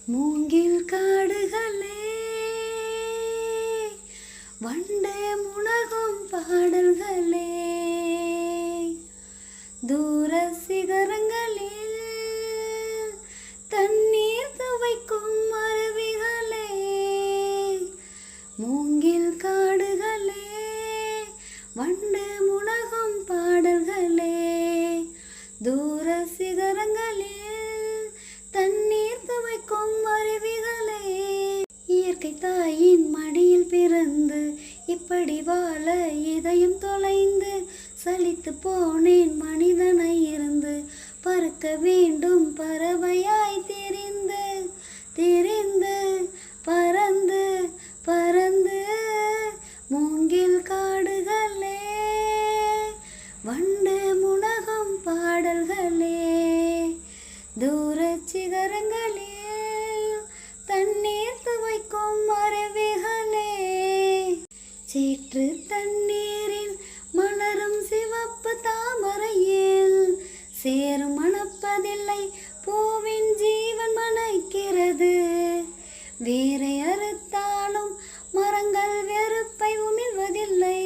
மூங்கில் காடுகளே வண்டே முனகும் பாடல்களே தூர சிகரங்களில் தண்ணீர் துவைக்கும் அருவிகளே மூங்கில் காடுகளே வண்டே முனகும் பாடல்களே தூர சிகரங்களில் தண்ணீர் துவைக்கும் அருவிகளே இயற்கை தாயின் மடியில் பிறந்து இப்படி வாழ இதயம் தொலைந்து சலித்து போனேன் மனிதனை இருந்து பறக்க வேண்டும் பறவையாய் திரிந்து திரிந்து பறந்து பறந்து மூங்கில் காடுகளே வண்டு முனகும் பாடல்களே தூர சிகரங்களில் தண்ணீர் துவைக்கும் அருவிகளே சேற்று தண்ணீரில் மலரும் சிவப்பு தாமரையில் சேரும் மணப்பதில்லை பூவின் ஜீவன் மணக்கிறது வேரை அறுத்தாலும் மரங்கள் வெறுப்பை உமிழ்வதில்லை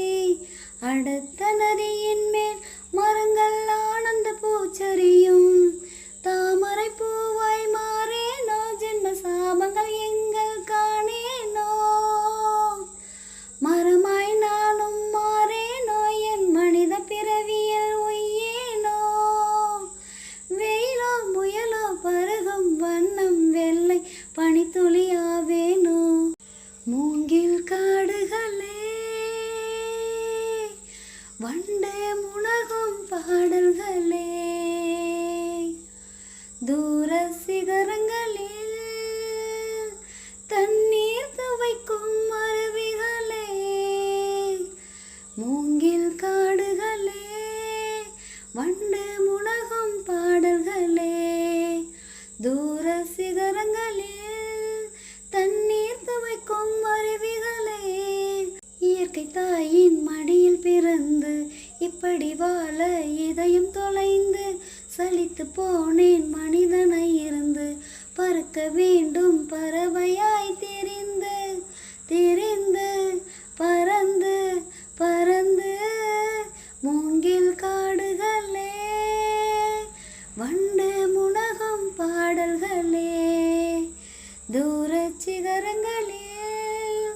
அடுத்த நதியின் மேல் மரங்கள் ஆனந்த பூச்சரியும் தாமரை பூவாய் மாறேனோ ஜென்ம சாபங்கள் எங்கள் காணேனோ மரமாய் நானும் மாறேனோ என் மனித பிறவியல் ஒய்யேனோ வெயிலோ முயலோ பருகும் வண்ணம் வெள்ளை பனித்துளியாவேனோ மூங்கில் காடுகளே வண்டே முனகும் பாடல்களே தூர சிகரங்களில் தண்ணீர் துவைக்கும் அருவிகளே மூங்கில் காடுகளே வண்டு முனகும் பாடல்களே தூர சிகரங்களில் தண்ணீர் துவைக்கும் அருவிகளே இயற்கை தாயின் மடியில் பிறந்து இப்படி வாழ இதயம் தொலைந்து சலித்து போனேன் மனிதனை இருந்து பறக்க வேண்டும் பறவையாய் திரிந்து திரிந்து பறந்து பறந்து மூங்கில் காடுகளே வண்டு முனகும் பாடல்களே தூர சிகரங்களில்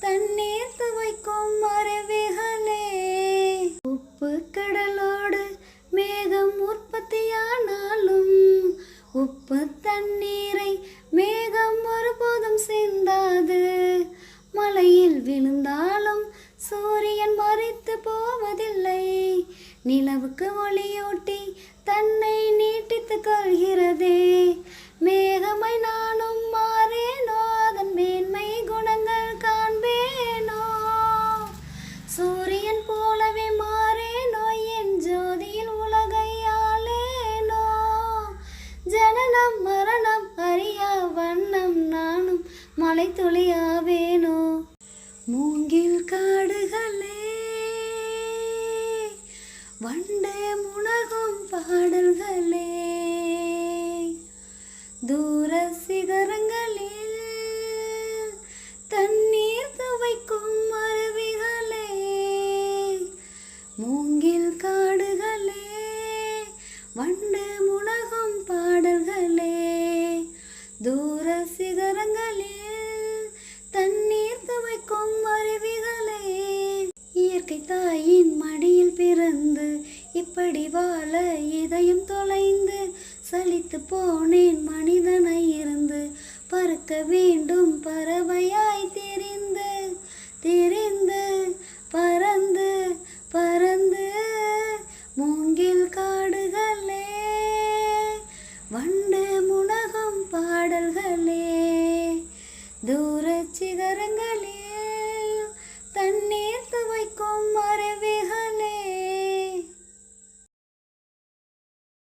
தண்ணீர் துவைக்கும் அருவிகளே உப்பு கடலோடு மேகம் உற்பத்தியானாலும் உப்பு தண்ணீரை மேகம் ஒருபோதும் சிந்தாது மலையில் விழுந்தாலும் சூரியன் மறைத்து போவதில்லை நிலவுக்கு ஒளியூட்டி தன்னை நீட்டித்து கொள்கிறதே மேகமை நானும் மாறேனோ அதன் மேன்மை குணங்கள் காண்பேனோ சூரியன் போலவே மாறேனோ என் ஜோதியில் உலகை ஆளேனோ ஜனனம் மரணம் அறியா வண்ணம் நானும் மலை துளியாவேனோ மூங்கில் காடுகளே வண்டே முனகும் பாடல்களே தூர சிகரங்களில் தண்ணீர் துவைக்கும் அருவிகளே மூங்கில் காடுகளே வண்டு முனகும் பாடல்களே தூர சிகரங்களில் தண்ணீர் துவைக்கும் அருவிகளே இயற்கை தாயின் மடியில் பிறந்து இப்படி வாழ இதயம் தொலைந்து சலித்து போனேன் மனிதனை இருந்து பறக்க வேண்டும் பறவையாய் திரிந்து திரிந்து பறந்து பறந்து மூங்கில் காடுகளே வண்டு முனகும் பாடல்களே தூர சிகரங்களில் தண்ணீர்